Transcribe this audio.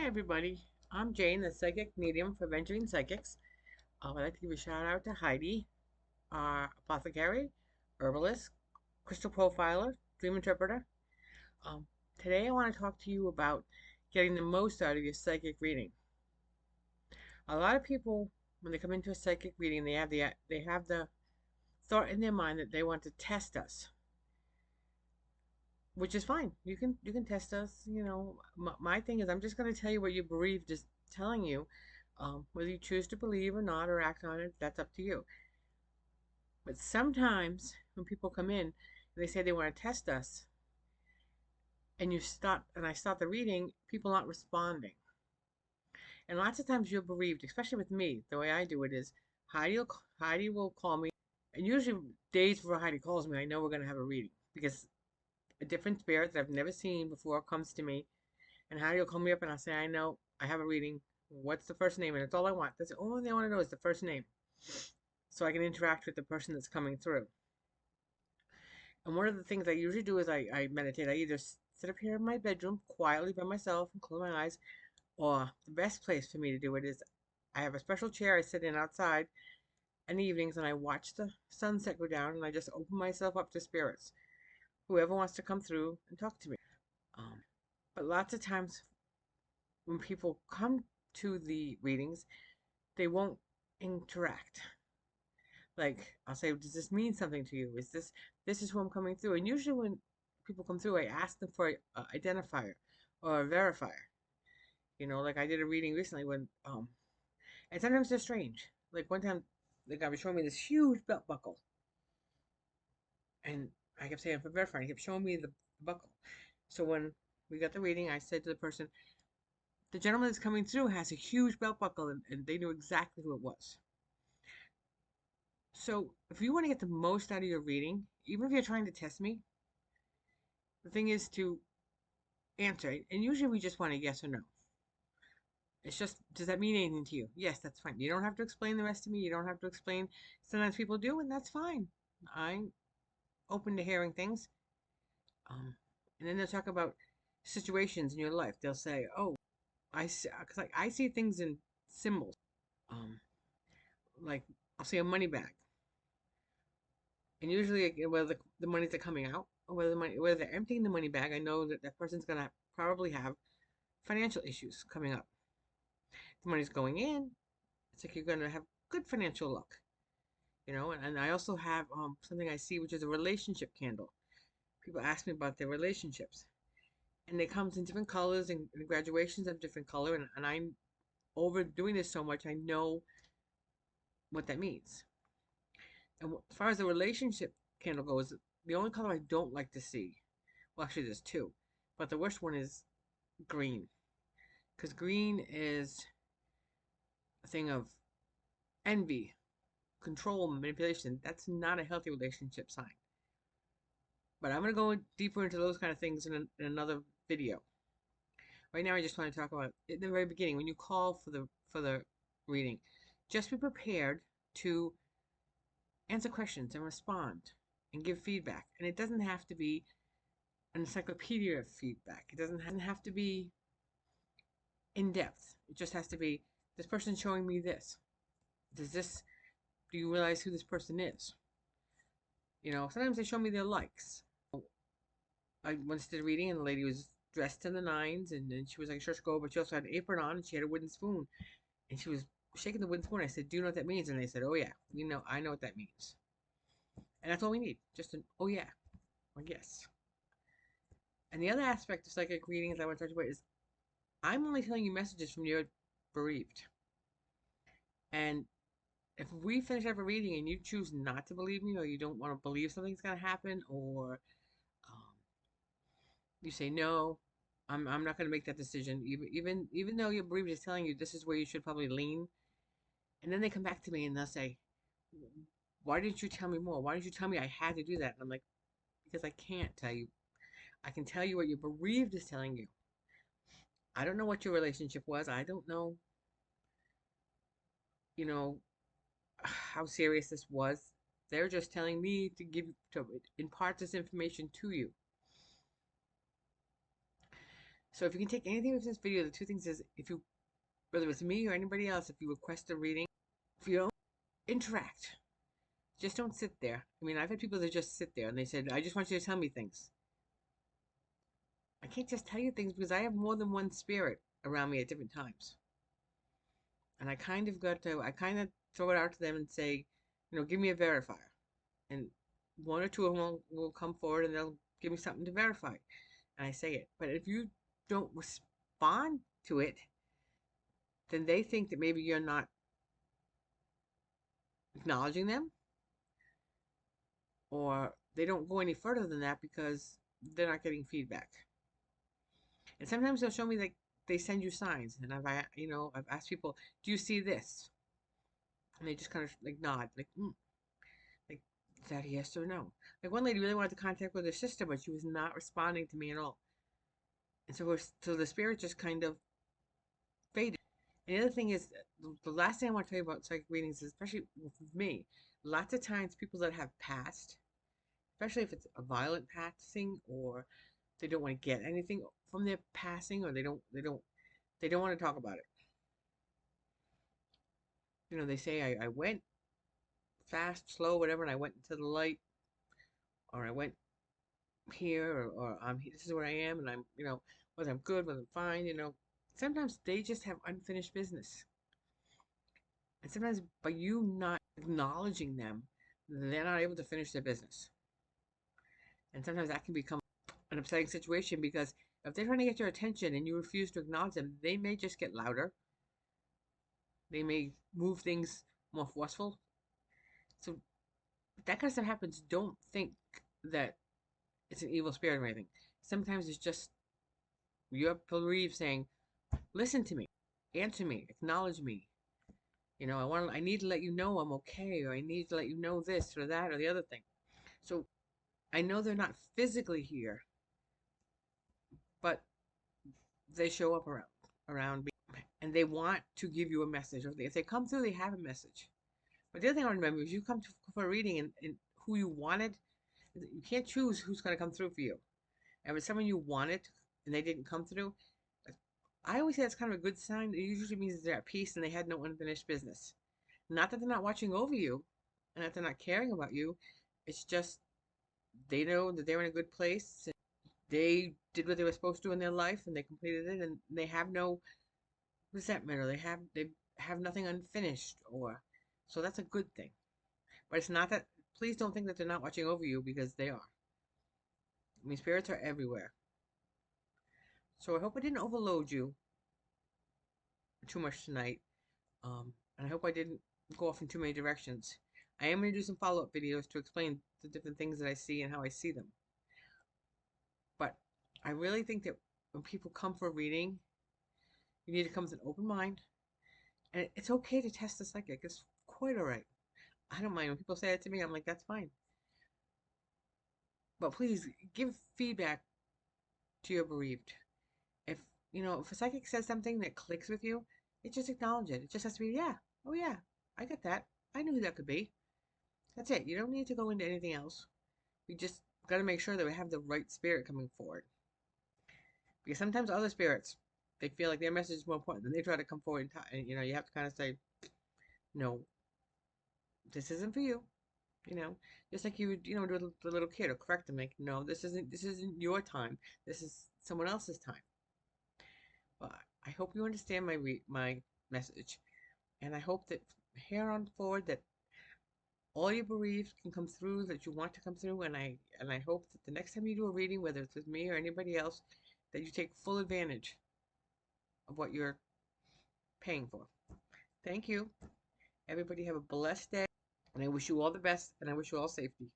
everybody. I'm Jane, the psychic medium for Venturing Psychics. I'd like to give a shout out to Heidi, our apothecary, herbalist, crystal profiler, dream interpreter. Um, Today, I want to talk to you about getting the most out of your psychic reading. A lot of people, when they come into a psychic reading, they have the thought in their mind that they want to test us, which is fine. You can test us. My thing is, I'm just going to tell you what your bereaved is telling you. Whether you choose to believe or not or act on it, that's up to you. But sometimes when people come in and they say they want to test us, and I start the reading, people aren't responding. And lots of times you're bereaved, especially with me. The way I do it is Heidi will call me, and usually days before Heidi calls me, I know we're going to have a reading because a different spirit that I've never seen before comes to me, and Heidi will call me up and I'll say, I know I have a reading. What's the first name? And it's all I want. That's the only thing I want to know is the first name, so I can interact with the person that's coming through. And one of the things I usually do is I meditate. I either sit up here in my bedroom quietly by myself and close my eyes, or the best place for me to do it is I have a special chair I sit in outside in the evenings and I watch the sunset go down and I just open myself up to spirits, whoever wants to come through and talk to me. Um, but lots of times when people come to the readings, they won't interact. Like I'll say, does this mean something to you? This is who I'm coming through? And usually when people come through, I ask them for a identifier or a verifier. Like I did a reading recently and sometimes they're strange. Like one time, the guy was showing me this huge belt buckle, and I kept saying for verifying. He kept showing me the buckle. So when we got the reading, I said to the person, the gentleman that's coming through has a huge belt buckle, and they knew exactly who it was. So if you want to get the most out of your reading, even if you're trying to test me, the thing is to answer it. And usually we just want a yes or no. It's just, does that mean anything to you? Yes, that's fine. You don't have to explain the rest to me. You don't have to explain. Sometimes people do, and that's fine. I'm open to hearing things. And then they'll talk about situations in your life. They'll say, "Oh, I see," because like I see things in symbols. Um, like I'll see a money bag, and usually whether the monies are coming out or whether they're emptying the money bag, I know that that person's gonna probably have financial issues coming up. The money's going in. It's like you're gonna have good financial luck. And I also have something I see, which is a relationship candle. People ask me about their relationships, and it comes in different colors, and graduations have different color, and I'm over doing this so much, I know what that means. And as far as the relationship candle goes, the only color I don't like to see, well, actually there's two, but the worst one is green, because green is a thing of envy, control, manipulation. That's not a healthy relationship sign. But I'm going to go deeper into those kind of things in another video. Right now, I just want to talk about in the very beginning when you call for the reading. Just be prepared to answer questions and respond and give feedback. And it doesn't have to be an encyclopedia of feedback. It doesn't have to be in depth. It just has to be, this person's showing me this. Do you realize who this person is? Sometimes they show me their likes. I once did a reading and the lady was dressed in the nines, and then she was like a church girl, but she also had an apron on and she had a wooden spoon. And she was shaking the wooden spoon. I said, do you know what that means? And they said, oh yeah, I know what that means. And that's all we need. Just an oh yeah, or yes. And the other aspect of psychic readings I want to talk about is I'm only telling you messages from your bereaved. And if we finish up a reading and you choose not to believe me, or you don't want to believe something's going to happen, or um, you say no, I'm not going to make that decision, even though your bereaved is telling you this is where you should probably lean. And then they come back to me and they'll say, why didn't you tell me more? Why didn't you tell me I had to do that? And I'm like, because I can't tell you. I can tell you what your bereaved is telling you. I don't know what your relationship was. I don't know, you know, how serious this was. They're just telling me to impart this information to you. So if you can take anything from this video, the two things is, if you, whether it's me or anybody else, if you request a reading, if you don't interact, just don't sit there. I mean, I've had people that just sit there and they said, I just want you to tell me things. I can't just tell you things because I have more than one spirit around me at different times. And I kind of throw it out to them and say, give me a verifier. And one or two of them will come forward and they'll give me something to verify. And I say it. But if you don't respond to it, then they think that maybe you're not acknowledging them, or they don't go any further than that because they're not getting feedback. And sometimes they'll show me, like, they send you signs, and I've asked people, do you see this? And they just kind of like nod, like, like, is that a yes or no? Like, one lady really wanted to contact with her sister, but she was not responding to me at all. And so the spirit just kind of faded. And the other thing is, the last thing I want to tell you about psychic readings is, especially with me, lots of times people that have passed, especially if it's a violent passing, or they don't want to get anything from their passing, or they don't want to talk about it. They say, I went fast, slow, whatever, and I went into the light, or I went here, or this is where I am, and I'm, whether I'm good, whether I'm fine, sometimes they just have unfinished business. And sometimes by you not acknowledging them, they're not able to finish their business. And sometimes that can become an upsetting situation, because if they're trying to get your attention and you refuse to acknowledge them, they may just get louder. They may move things more forceful. So that kind of stuff happens. Don't think that it's an evil spirit or anything. Sometimes it's just your belief saying, listen to me, answer me, acknowledge me. I need to let you know I'm okay, or I need to let you know this or that or the other thing. So I know they're not physically here, but they show up around me, and they want to give you a message. Or if they come through, they have a message. But the other thing I remember is, you come for a reading, and who you wanted, you can't choose who's going to come through for you. And if it's someone you wanted and they didn't come through, I always say that's kind of a good sign. It usually means that they're at peace and they had no unfinished business. Not that they're not watching over you, and that they're not caring about you. It's just they know that they're in a good place. And they did what they were supposed to in their life, and they completed it, and they have no resentment, or they have nothing unfinished, or so that's a good thing. But it's not that. Please don't think that they're not watching over you, because they are. I mean, spirits are everywhere. So I hope I didn't overload you too much tonight. And I hope I didn't go off in too many directions. I am going to do some follow-up videos to explain the different things that I see and how I see them. But I really think that when people come for a reading, you need to come with an open mind. And it's okay to test the psychic. It's quite alright. I don't mind. When people say that to me, I'm like, that's fine. But please give feedback to your bereaved. If a psychic says something that clicks with you, just acknowledge it. It just has to be, yeah, oh yeah, I get that. I knew who that could be. That's it. You don't need to go into anything else. We just got to make sure that we have the right spirit coming forward. Because sometimes other spirits, they feel like their message is more important, and they try to come forward and you have to kind of say, no, this isn't for you. Just like you would, do the little kid, or correct them, like, no, this isn't your time. This is someone else's time. But I hope you understand my message, and I hope that here on forward that all your bereaved can come through that you want to come through, and I hope that the next time you do a reading, whether it's with me or anybody else, that you take full advantage of what you're paying for. Thank you. Everybody have a blessed day, and I wish you all the best, and I wish you all safety.